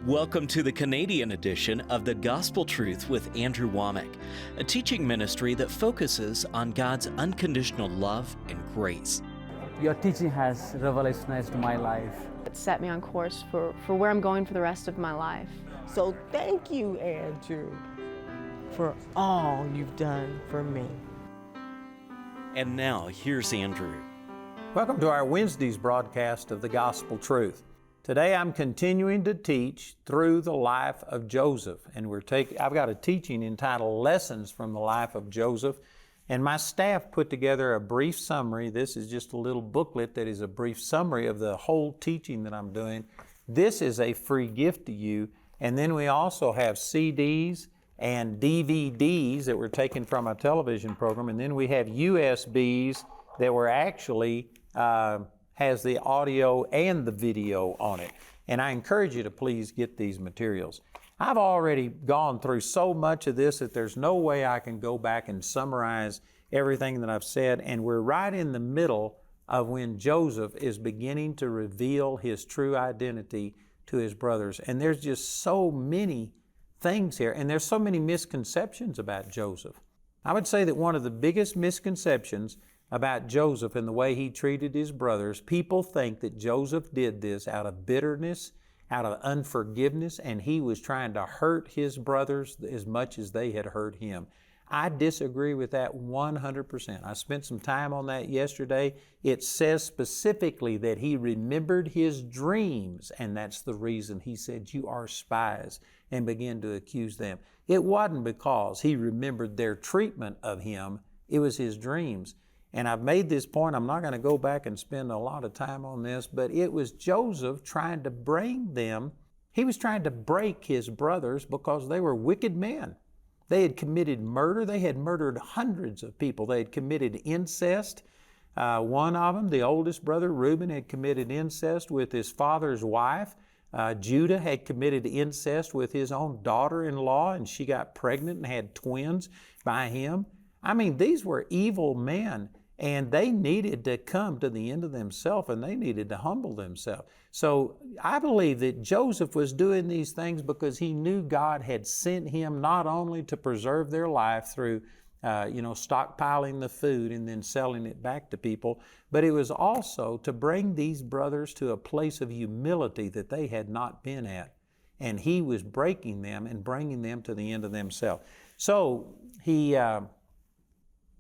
Welcome to the Canadian edition of The Gospel Truth with Andrew Womack, a teaching ministry that focuses on God's unconditional love and grace. Your teaching has revolutionized my life. It set me on course for where I'm going for the rest of my life. So thank you, Andrew, for all you've done for me. And now, here's Andrew. Welcome to our Wednesday's broadcast of The Gospel Truth. Today I'm continuing to teach through the life of Joseph, and I've got a teaching entitled Lessons from the Life of Joseph, and my staff put together a brief summary. This is just a little booklet that is a brief summary of the whole teaching that I'm doing. This is a free gift to you, and then we also have CDs and DVDs that were taken from a television program, and then we have USBs that were actually has the audio and the video on it. And I encourage you to please get these materials. I've already gone through so much of this that there's no way I can go back and summarize everything that I've said. And we're right in the middle of when Joseph is beginning to reveal his true identity to his brothers. And there's just so many things here. And there's so many misconceptions about Joseph. I would say that one of the biggest misconceptions about Joseph and the way he treated his brothers, people think that Joseph did this out of bitterness, out of unforgiveness, and he was trying to hurt his brothers as much as they had hurt him. I disagree with that 100%. I spent some time on that yesterday. It says specifically that he remembered his dreams, and that's the reason he said, "You are spies," and began to accuse them. It wasn't because he remembered their treatment of him. It was his dreams. And I've made this point, I'm not going to go back and spend a lot of time on this, but it was Joseph trying to bring them, he was trying to break his brothers because they were wicked men. They had committed murder. They had murdered hundreds of people. They had committed incest. One of them, the oldest brother, Reuben, had committed incest with his father's wife. Judah had committed incest with his own daughter-in-law, and she got pregnant and had twins by him. I mean, these were evil men, and they needed to come to the end of themselves, and they needed to humble themselves. So I believe that Joseph was doing these things because he knew God had sent him not only to preserve their life through stockpiling the food and then selling it back to people, but it was also to bring these brothers to a place of humility that they had not been at. And he was breaking them and bringing them to the end of themselves. So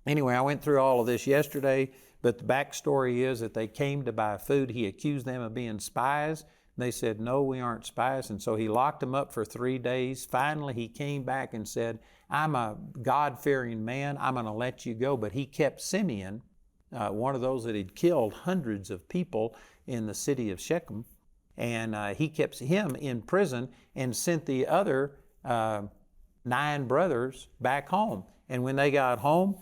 Anyway, I went through all of this yesterday, but the backstory is that they came to buy food. He accused them of being spies. They said, "No, we aren't spies." And so he locked them up for 3 days. Finally, he came back and said, "I'm a God-fearing man. I'm going to let you go." But he kept Simeon, one of those that had killed hundreds of people in the city of Shechem, and he kept him in prison and sent the other 9 brothers back home. And when they got home,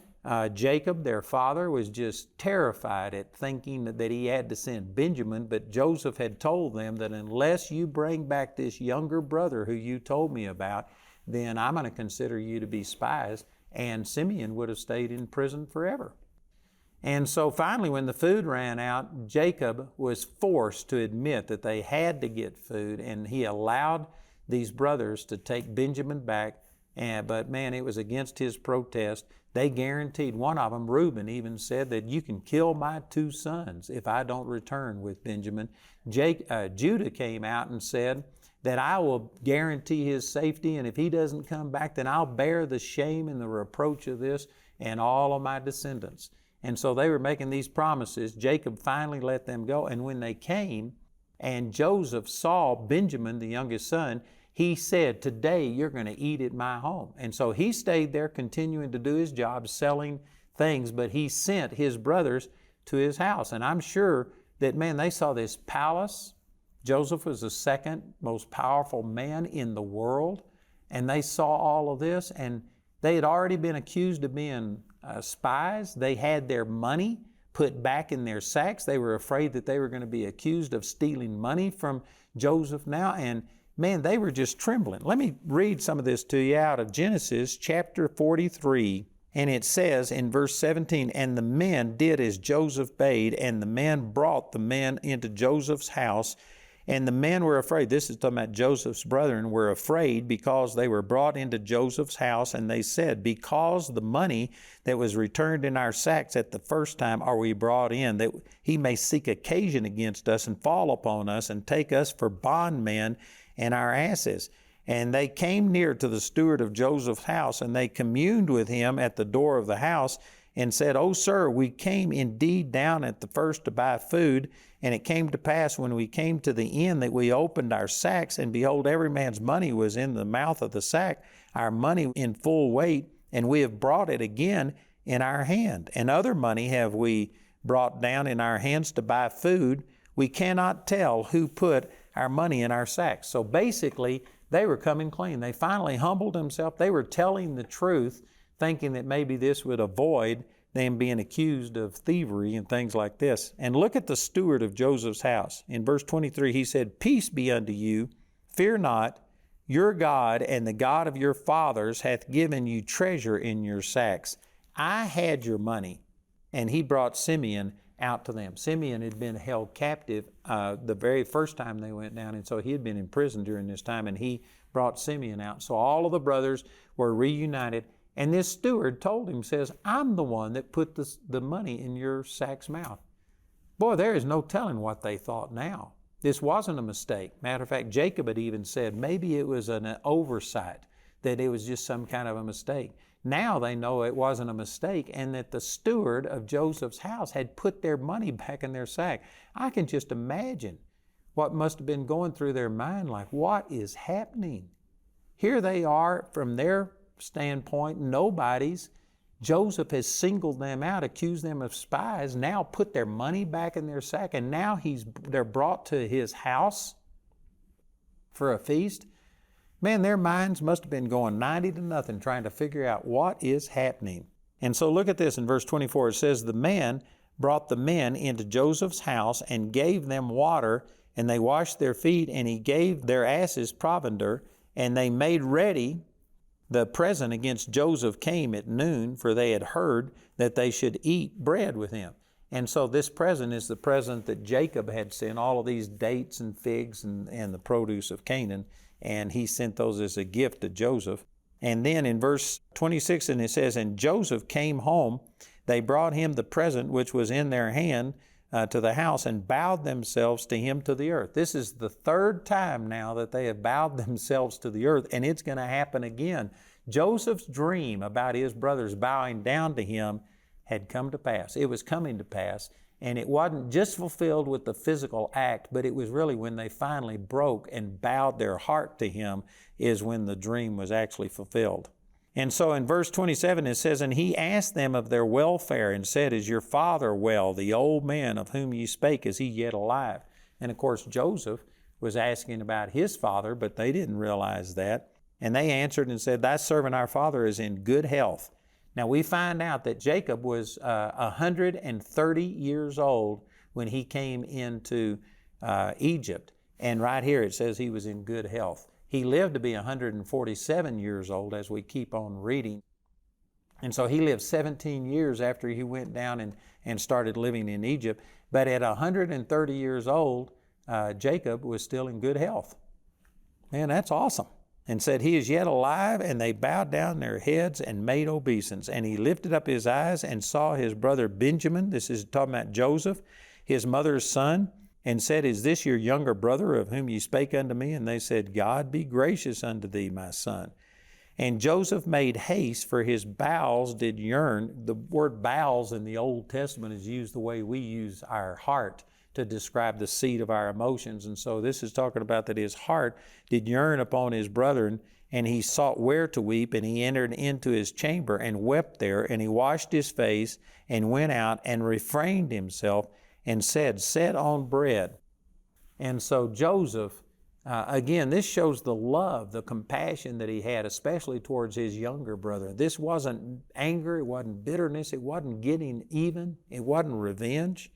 Jacob, their father, was just terrified at thinking that he had to send Benjamin, but Joseph had told them that unless you bring back this younger brother who you told me about, then I'm going to consider you to be spies, and Simeon would have stayed in prison forever. And so finally, when the food ran out, Jacob was forced to admit that they had to get food, and he allowed these brothers to take Benjamin back. But man, it was against his protest. They guaranteed, one of them, Reuben, even said that you can kill my 2 sons if I don't return with Benjamin. Judah came out and said that I will guarantee his safety, and if he doesn't come back, then I'll bear the shame and the reproach of this and all of my descendants. And so they were making these promises. Jacob finally let them go, and when they came and Joseph saw Benjamin, the youngest son, he said, "Today you're going to eat at my home." And so he stayed there continuing to do his job, selling things, but he sent his brothers to his house. And I'm sure that, man, they saw this palace. Joseph was the second most powerful man in the world. And they saw all of this, and they had already been accused of being spies. They had their money put back in their sacks. They were afraid that they were going to be accused of stealing money from Joseph now. And man, they were just trembling. Let me read some of this to you out of Genesis chapter 43. And it says in verse 17, "And the men did as Joseph bade, and the men brought the men into Joseph's house, And the men were afraid. This is talking about Joseph's brethren were afraid because they were brought into Joseph's house, and they said, because the money that was returned in our sacks at the first time are we brought in, that he may seek occasion against us and fall upon us and take us for bondmen and our asses. And they came near to the steward of Joseph's house, and they communed with him at the door of the house, and said, O sir, we came indeed down at the first to buy food, and it came to pass when we came to the inn that we opened our sacks, and behold, every man's money was in the mouth of the sack, our money in full weight, and we have brought it again in our hand. And other money have we brought down in our hands to buy food. We cannot tell who put our money in our sacks. So basically, they were coming clean. They finally humbled themselves. They were telling the truth, thinking that maybe this would avoid them being accused of thievery and things like this. And look at the steward of Joseph's house. In verse 23, he said, Peace be unto you, fear not, your God and the God of your fathers hath given you treasure in your sacks. I had your money. And he brought Simeon out to them. Simeon had been held captive the very first time they went down, and so he had been in prison during this time, and he brought Simeon out. So all of the brothers were reunited. And this steward told him, says, I'm the one that put the money in your sack's mouth. Boy, there is no telling what they thought now. This wasn't a mistake. Matter of fact, Jacob had even said maybe it was an oversight, that it was just some kind of a mistake. Now they know it wasn't a mistake, and that the steward of Joseph's house had put their money back in their sack. I can just imagine what must have been going through their mind, like, what is happening? Here they are from their standpoint, nobodies. Joseph has singled them out, accused them of spies, now put their money back in their sack, and now they're brought to his house for a feast. Man, their minds must have been going 90 to nothing trying to figure out what is happening. And so look at this in verse 24. It says, the man brought the men into Joseph's house and gave them water, and they washed their feet, and he gave their asses provender, and they made ready. The present against Joseph came at noon, for they had heard that they should eat bread with him. And so this present is the present that Jacob had sent, all of these dates and figs and the produce of Canaan, and he sent those as a gift to Joseph. And then in verse 26, and it says, and Joseph came home. They brought him the present which was in their hand to the house, and bowed themselves to him to the earth. This is the third time now that they have bowed themselves to the earth, and it's going to happen again. Joseph's dream about his brothers bowing down to him had come to pass. It was coming to pass, and it wasn't just fulfilled with the physical act, but it was really when they finally broke and bowed their heart to him is when the dream was actually fulfilled. And so in verse 27 it says, and he asked them of their welfare and said, is your father well, the old man of whom ye spake, is he yet alive? And of course Joseph was asking about his father, but they didn't realize that. And they answered and said, thy servant our father is in good health. Now we find out that Jacob was 130 years old when he came into Egypt. And right here it says he was in good health. He lived to be 147 years old as we keep on reading. And so he lived 17 years after he went down and started living in Egypt. But at 130 years old, Jacob was still in good health. Man, that's awesome. And said, he is yet alive, and they bowed down their heads and made obeisance. And he lifted up his eyes and saw his brother Benjamin, this is talking about Joseph, his mother's son, and said, is this your younger brother of whom ye spake unto me? And they said, God be gracious unto thee, my son. And Joseph made haste, for his bowels did yearn. The word bowels in the Old Testament is used the way we use our heart to describe the seat of our emotions. And so this is talking about that his heart did yearn upon his brethren, and he sought where to weep, and he entered into his chamber and wept there, and he washed his face and went out and refrained himself and said, set on bread. And so Joseph, again, this shows the love, the compassion that he had, especially towards his younger brother. This wasn't anger, it wasn't bitterness, it wasn't getting even, it wasn't revenge.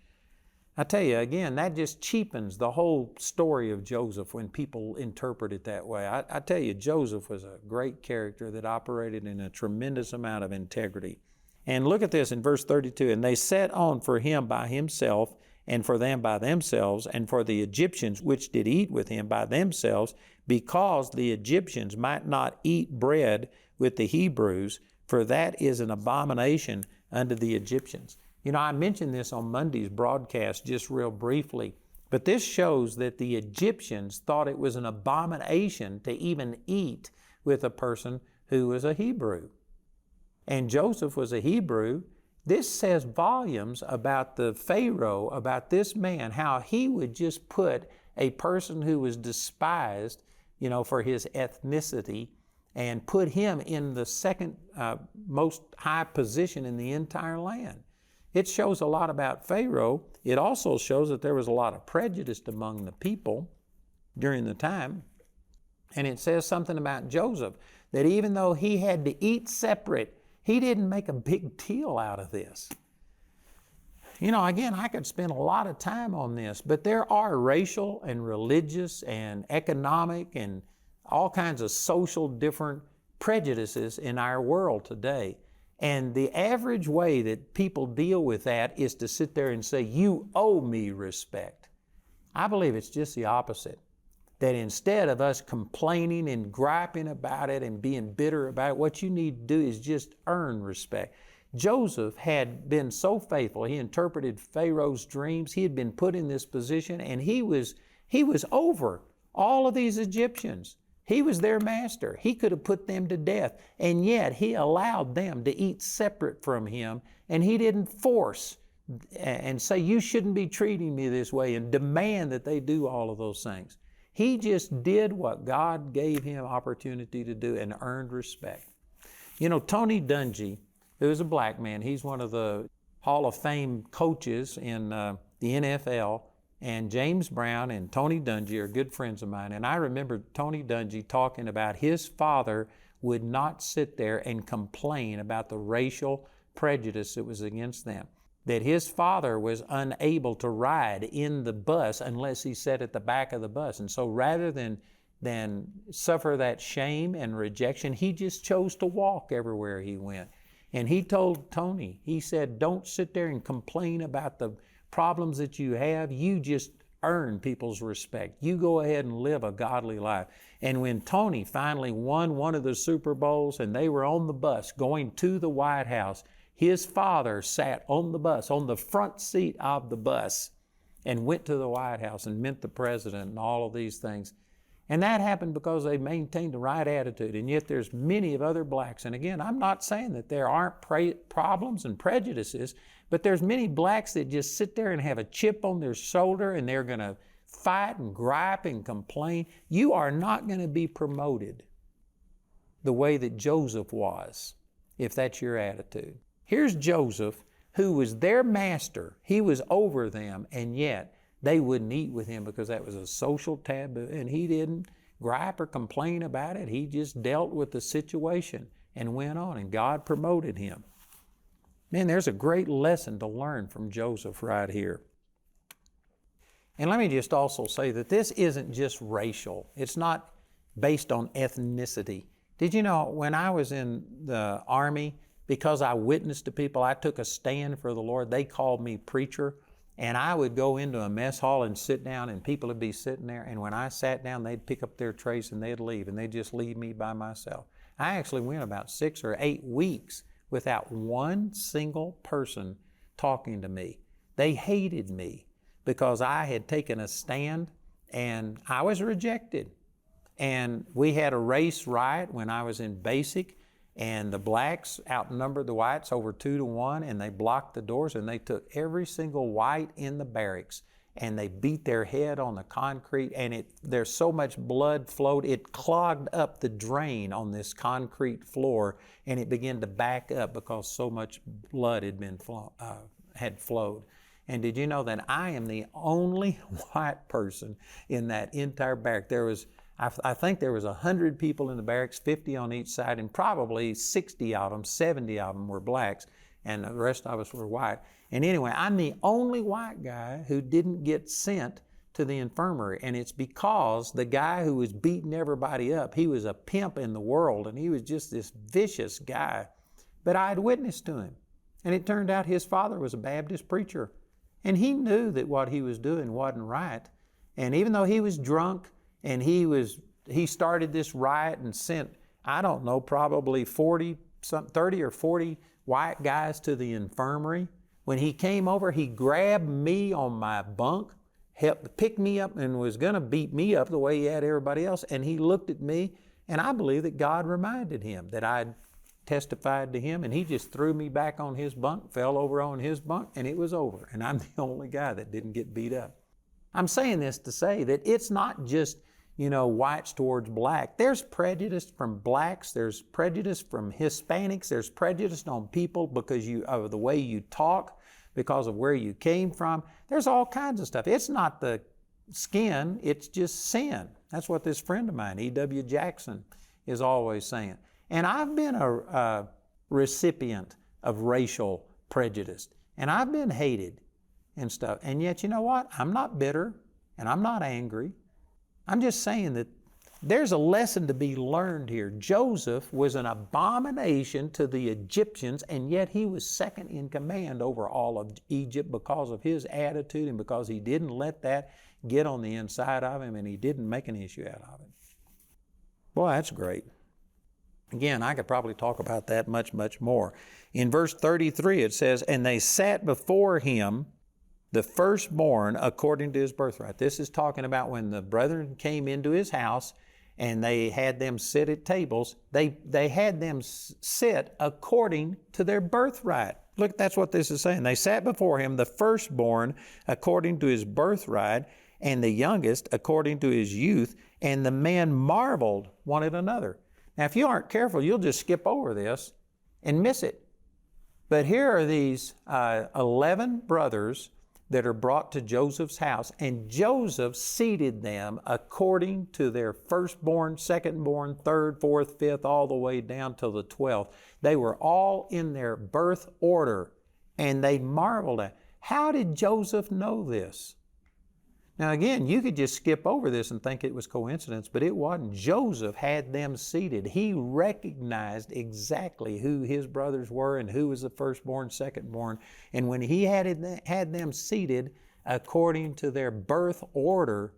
I tell you, again, that just cheapens the whole story of Joseph when people interpret it that way. I tell you, Joseph was a great character that operated in a tremendous amount of integrity. And look at this in verse 32. And they sat on for him by himself, and for them by themselves, and for the Egyptians which did eat with him by themselves, because the Egyptians might not eat bread with the Hebrews, for that is an abomination unto the Egyptians. You know, I mentioned this on Monday's broadcast just real briefly, but this shows that the Egyptians thought it was an abomination to even eat with a person who was a Hebrew. And Joseph was a Hebrew. This says volumes about the Pharaoh, about this man, how he would just put a person who was despised, you know, for his ethnicity, and put him in the second most high position in the entire land. It shows a lot about Pharaoh. It also shows that there was a lot of prejudice among the people during the time. And it says something about Joseph, that even though he had to eat separate, he didn't make a big deal out of this. You know, again, I could spend a lot of time on this, but there are racial and religious and economic and all kinds of social different prejudices in our world today. And the average way that people deal with that is to sit there and say, you owe me respect. I believe it's just the opposite. That instead of us complaining and griping about it and being bitter about it, what you need to do is just earn respect. Joseph had been so faithful. He interpreted Pharaoh's dreams. He had been put in this position, and he was over all of these Egyptians. He was their master. He could have put them to death, and yet he allowed them to eat separate from him, and he didn't force and say, you shouldn't be treating me this way, and demand that they do all of those things. He just did what God gave him opportunity to do and earned respect. You know, Tony Dungy, who is a black man, he's one of the Hall of Fame coaches in the NFL, and James Brown and Tony Dungy are good friends of mine. And I remember Tony Dungy talking about his father would not sit there and complain about the racial prejudice that was against them. That his father was unable to ride in the bus unless he sat at the back of the bus. And so rather than suffer that shame and rejection, he just chose to walk everywhere he went. And he told Tony, he said, don't sit there and complain about the problems that you have. You just earn people's respect. You go ahead and live a godly life. And when Tony finally won one of the Super Bowls and they were on the bus going to the White House, his father sat on the bus, on the front seat of the bus, and went to the White House and met the president and all of these things. And that happened because they maintained the right attitude. And yet there's many of other blacks. And again, I'm not saying that there aren't problems and prejudices, but there's many blacks that just sit there and have a chip on their shoulder and they're going to fight and gripe and complain. You are not going to be promoted the way that Joseph was, if that's your attitude. Here's Joseph, who was their master. He was over them, and yet they wouldn't eat with him because that was a social taboo, and he didn't gripe or complain about it. He just dealt with the situation and went on, and God promoted him. Man, there's a great lesson to learn from Joseph right here. And let me just also say that this isn't just racial. It's not based on ethnicity. Did you know when I was in the Army, because I witnessed to people, I took a stand for the Lord. They called me preacher, and I would go into a mess hall and sit down, and people would be sitting there, and when I sat down, they'd pick up their trays and they'd leave, and they'd just leave me by myself. I actually went about 6 or 8 weeks without one single person talking to me. They hated me because I had taken a stand, and I was rejected. And we had a race riot when I was in basic, and the blacks outnumbered the whites over 2-1, and they blocked the doors, and they took every single white in the barracks, and they beat their head on the concrete, and there's so much blood flowed, it clogged up the drain on this concrete floor, and it began to back up because so much blood had flowed. And did you know that I am the only white person in that entire barrack? I think there was 100 people in the barracks, 50 on each side, and probably 60 of them, 70 of them were blacks, and the rest of us were white. And anyway, I'm the only white guy who didn't get sent to the infirmary, and it's because the guy who was beating everybody up, he was a pimp in the world, and he was just this vicious guy. But I had witnessed to him, and it turned out his father was a Baptist preacher. And he knew that what he was doing wasn't right. And even though he was drunk and he started this riot and sent, I don't know, probably 30 or 40 white guys to the infirmary. When he came over, he grabbed me on my bunk, helped pick me up, and was going to beat me up the way he had everybody else. And he looked at me, and I believe that God reminded him that I'd testified to him, and he just threw me back on his bunk, fell over on his bunk, and it was over. And I'm the only guy that didn't get beat up. I'm saying this to say that it's not just, whites towards black. There's prejudice from blacks, there's prejudice from Hispanics, there's prejudice on people because of the way you talk, because of where you came from. There's all kinds of stuff. It's not the skin, it's just sin. That's what this friend of mine, E.W. Jackson, is always saying. And I've been a recipient of racial prejudice, and I've been hated and stuff. And yet, you know what? I'm not bitter, and I'm not angry. I'm just saying that there's a lesson to be learned here. Joseph was an abomination to the Egyptians, and yet he was second in command over all of Egypt because of his attitude and because he didn't let that get on the inside of him, and he didn't make an issue out of it. Boy, that's great. Again, I could probably talk about that much, much more. In verse 33, it says, "And they sat before him, the firstborn according to his birthright." This is talking about when the brethren came into his house and they had them sit at tables. They had them sit according to their birthright. Look, that's what this is saying. They sat before him, the firstborn according to his birthright, and the youngest according to his youth, and the men marveled one at another. Now, if you aren't careful, you'll just skip over this and miss it. But here are these 11 brothers that are brought to Joseph's house, and Joseph seated them according to their firstborn, secondborn, third, fourth, fifth, all the way down to the 12th. They were all in their birth order, and they marveled at, how did Joseph know this? Now again, you could just skip over this and think it was coincidence, but it wasn't. Joseph had them seated. He recognized exactly who his brothers were and who was the firstborn, secondborn. And when he had them seated according to their birth order,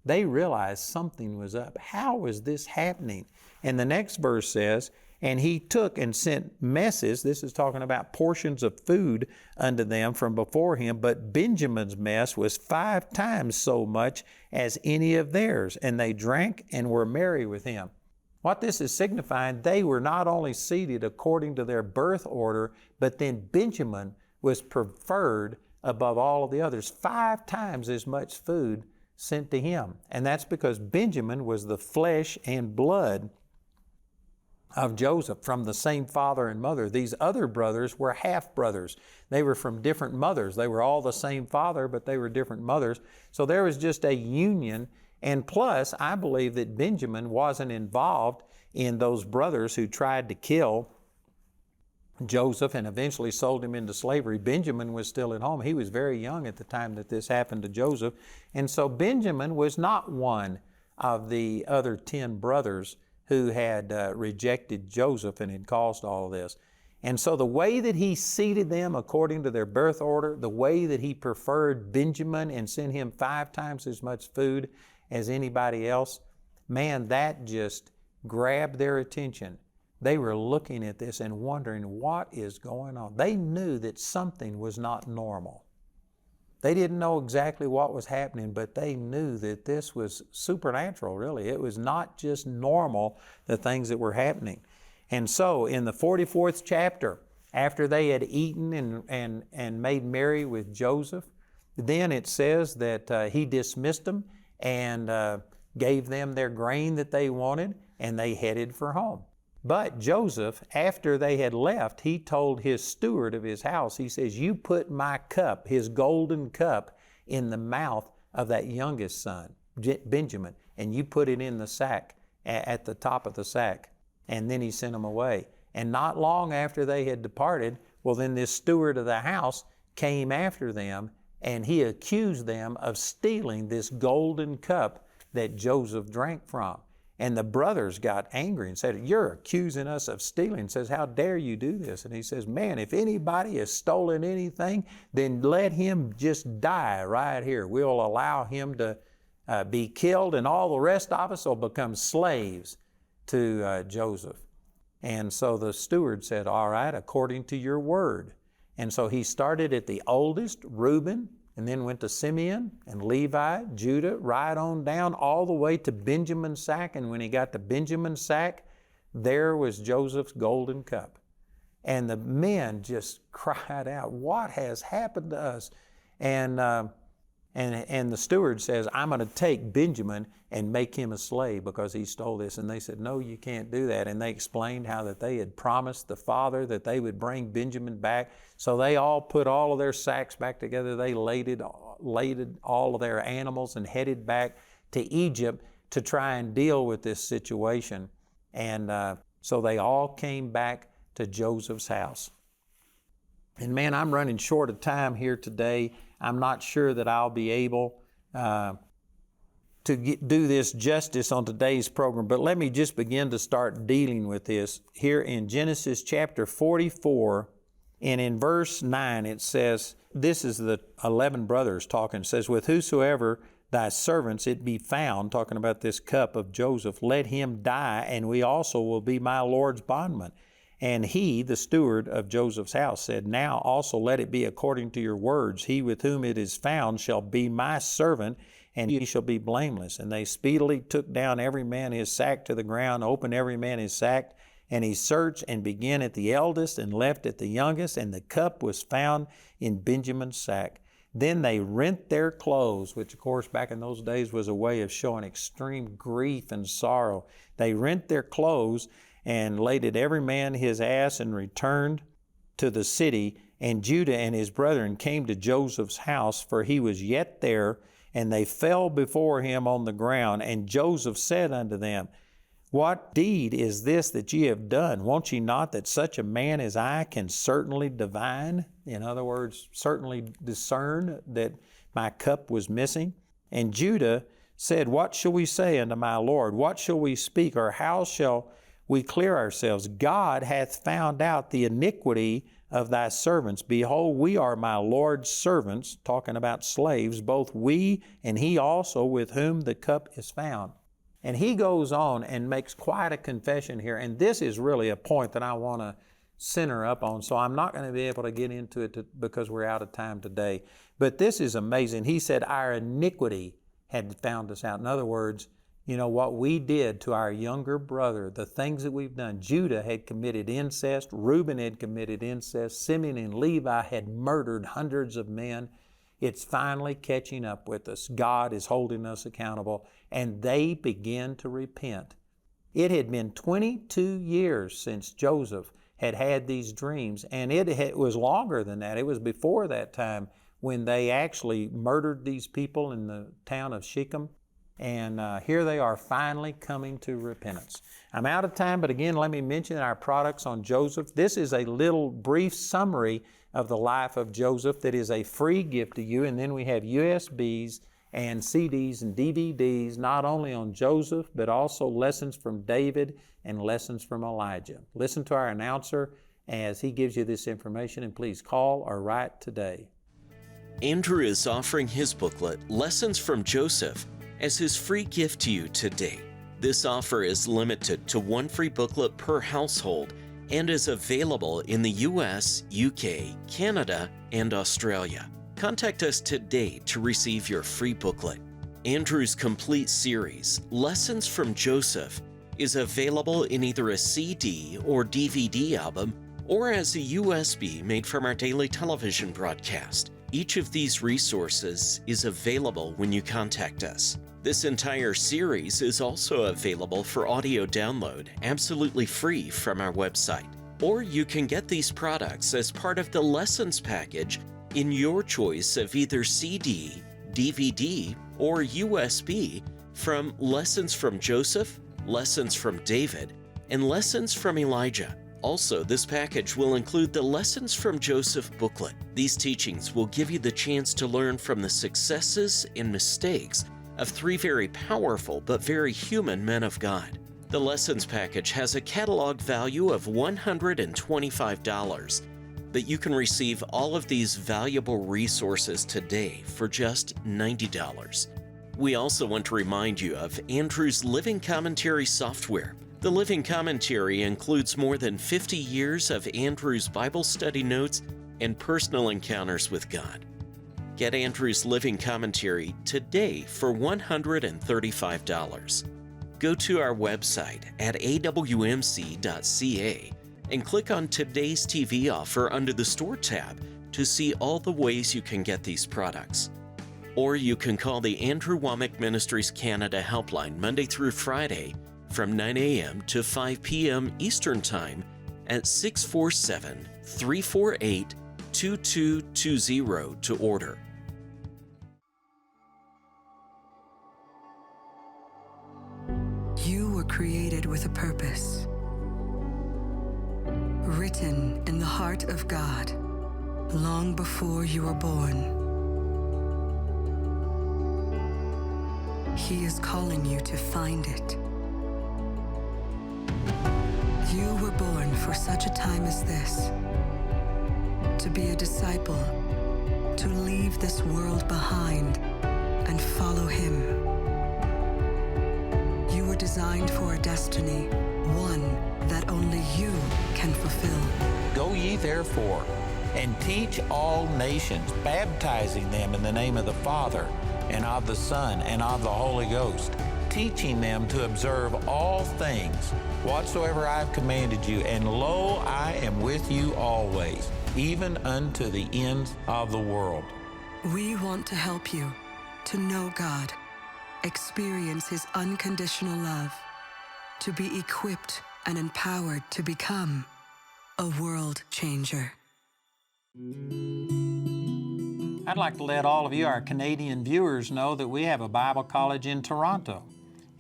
they realized something was up. How was this happening? And the next verse says, "And he took and sent messes," this is talking about portions of food, "unto them from before him. But Benjamin's mess was 5 times so much as any of theirs. And they drank and were merry with him." What this is signifying, they were not only seated according to their birth order, but then Benjamin was preferred above all of the others. 5 times as much food sent to him. And that's because Benjamin was the flesh and blood of Joseph, from the same father and mother. These other brothers were half-brothers. They were from different mothers. They were all the same father, but they were different mothers. So there was just a union. And plus, I believe that Benjamin wasn't involved in those brothers who tried to kill Joseph and eventually sold him into slavery. Benjamin was still at home. He was very young at the time that this happened to Joseph. And so Benjamin was not one of the other 10 brothers who had rejected Joseph and had caused all of this. And so the way that he seated them according to their birth order, the way that he preferred Benjamin and sent him 5 times as much food as anybody else, man, that just grabbed their attention. They were looking at this and wondering what is going on. They knew that something was not normal. They didn't know exactly what was happening, but they knew that this was supernatural, really. It was not just normal, the things that were happening. And so in the 44th chapter, after they had eaten and made merry with Joseph, then it says that he dismissed them and gave them their grain that they wanted, and they headed for home. But Joseph, after they had left, he told his steward of his house, he says, "You put my cup, his golden cup, in the mouth of that youngest son, Benjamin, and you put it in the sack, at the top of the sack." And then he sent them away. And not long after they had departed, well, then this steward of the house came after them, and he accused them of stealing this golden cup that Joseph drank from. And the brothers got angry and said, "You're accusing us of stealing." Says, "How dare you do this?" And he says, "Man, if anybody has stolen anything, then let him just die right here. We'll allow him to be killed, and all the rest of us will become slaves to Joseph." And so the steward said, "All right, according to your word." And so he started at the oldest, Reuben, and then went to Simeon and Levi, Judah, right on down all the way to Benjamin's sack. And when he got to Benjamin's sack, there was Joseph's golden cup. And the men just cried out, "What has happened to us?" And the steward says, "I'm going to take Benjamin and make him a slave because he stole this." And they said, "No, you can't do that." And they explained how that they had promised the father that they would bring Benjamin back. So they all put all of their sacks back together. They laded all of their animals and headed back to Egypt to try and deal with this situation. And so they all came back to Joseph's house. And man, I'm running short of time here today. I'm not sure that I'll be able to do this justice on today's program, but let me just begin to start dealing with this. Here in Genesis chapter 44, and in verse 9 it says, this is the 11 brothers talking, it says, "With whosoever thy servants it be found," talking about this cup of Joseph, "let him die, and we also will be my Lord's bondmen." And he, the steward of Joseph's house, said, "Now also let it be according to your words. He with whom it is found shall be my servant, and he shall be blameless." And they speedily took down every man his sack to the ground, opened every man his sack, and he searched and began at the eldest and left at the youngest, and the cup was found in Benjamin's sack. Then they rent their clothes, which of course back in those days was a way of showing extreme grief and sorrow. They rent their clothes and laded every man his ass and returned to the city. And Judah and his brethren came to Joseph's house, for he was yet there, and they fell before him on the ground. And Joseph said unto them, "What deed is this that ye have done? Wot ye not that such a man as I can certainly divine?" In other words, certainly discern that my cup was missing. And Judah said, "What shall we say unto my Lord? What shall we speak, or how shall we clear ourselves? God hath found out the iniquity of thy servants. Behold, we are my Lord's servants," talking about slaves, "both we and he also with whom the cup is found." And he goes on and makes quite a confession here. And this is really a point that I want to center up on. So I'm not going to be able to get into it because we're out of time today. But this is amazing. He said, "Our iniquity had found us out." In other words, you know, what we did to our younger brother, the things that we've done. Judah had committed incest. Reuben had committed incest. Simeon and Levi had murdered hundreds of men. It's finally catching up with us. God is holding us accountable. And they begin to repent. It had been 22 years since Joseph had had these dreams. And it was longer than that. It was before that time when they actually murdered these people in the town of Shechem. And here they are finally coming to repentance. I'm out of time, but again, let me mention our products on Joseph. This is a little brief summary of the life of Joseph that is a free gift to you. And then we have USBs and CDs and DVDs, not only on Joseph, but also lessons from David and lessons from Elijah. Listen to our announcer as he gives you this information, and please call or write today. Andrew is offering his booklet, Lessons from Joseph, as his free gift to you today. This offer is limited to one free booklet per household and is available in the US, UK, Canada, and Australia. Contact us today to receive your free booklet. Andrew's complete series, Lessons from Joseph, is available in either a CD or DVD album or as a USB made from our daily television broadcast. Each of these resources is available when you contact us. This entire series is also available for audio download, absolutely free from our website. Or you can get these products as part of the lessons package in your choice of either CD, DVD, or USB from Lessons from Joseph, Lessons from David, and Lessons from Elijah. Also, this package will include the Lessons from Joseph booklet. These teachings will give you the chance to learn from the successes and mistakes of 3 very powerful but very human men of God. The lessons package has a catalog value of $125, but you can receive all of these valuable resources today for just $90. We also want to remind you of Andrew's Living Commentary software. The Living Commentary includes more than 50 years of Andrew's Bible study notes and personal encounters with God. Get Andrew's Living Commentary today for $135. Go to our website at awmc.ca and click on today's TV offer under the Store tab to see all the ways you can get these products. Or you can call the Andrew Wommack Ministries Canada helpline Monday through Friday from 9 a.m. to 5 p.m. Eastern Time at 647-348-2220 to order. You were created with a purpose, written in the heart of God long before you were born. He is calling you to find it. You were born for such a time as this, to be a disciple, to leave this world behind and follow Him. You were designed for a destiny, one that only you can fulfill. Go ye therefore, and teach all nations, baptizing them in the name of the Father, and of the Son, and of the Holy Ghost, teaching them to observe all things whatsoever I have commanded you, and lo, I am with you always, even unto the ends of the world. We want to help you to know God, experience His unconditional love, to be equipped and empowered to become a world changer. I'd like to let all of you, our Canadian viewers, know that we have a Bible college in Toronto,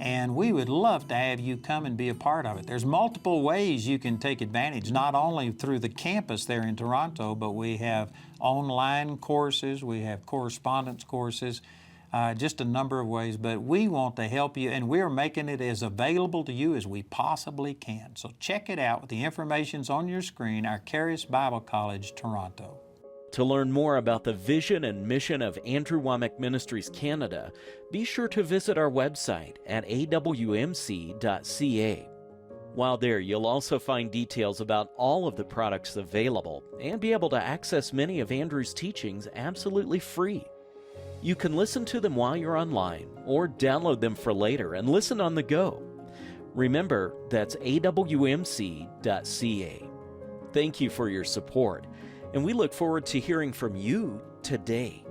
and we would love to have you come and be a part of it. There's multiple ways you can take advantage, not only through the campus there in Toronto, but we have online courses, we have correspondence courses, just a number of ways, but we want to help you, and we're making it as available to you as we possibly can. So check it out. The information's on your screen, our Charis Bible College, Toronto. To learn more about the vision and mission of Andrew Wommack Ministries Canada, be sure to visit our website at awmc.ca. While there, you'll also find details about all of the products available and be able to access many of Andrew's teachings absolutely free. You can listen to them while you're online or download them for later and listen on the go. Remember, that's awmc.ca. Thank you for your support, and we look forward to hearing from you today.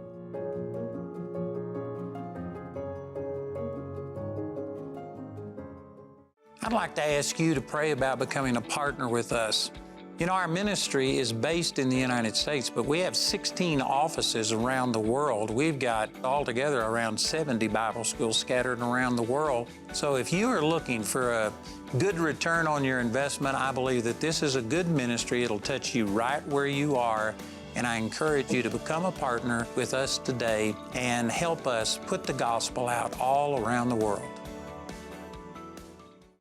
I'd like to ask you to pray about becoming a partner with us. You know, our ministry is based in the United States, but we have 16 offices around the world. We've got altogether around 70 Bible schools scattered around the world. So if you are looking for a good return on your investment, I believe that this is a good ministry. It'll touch you right where you are. And I encourage you to become a partner with us today and help us put the gospel out all around the world.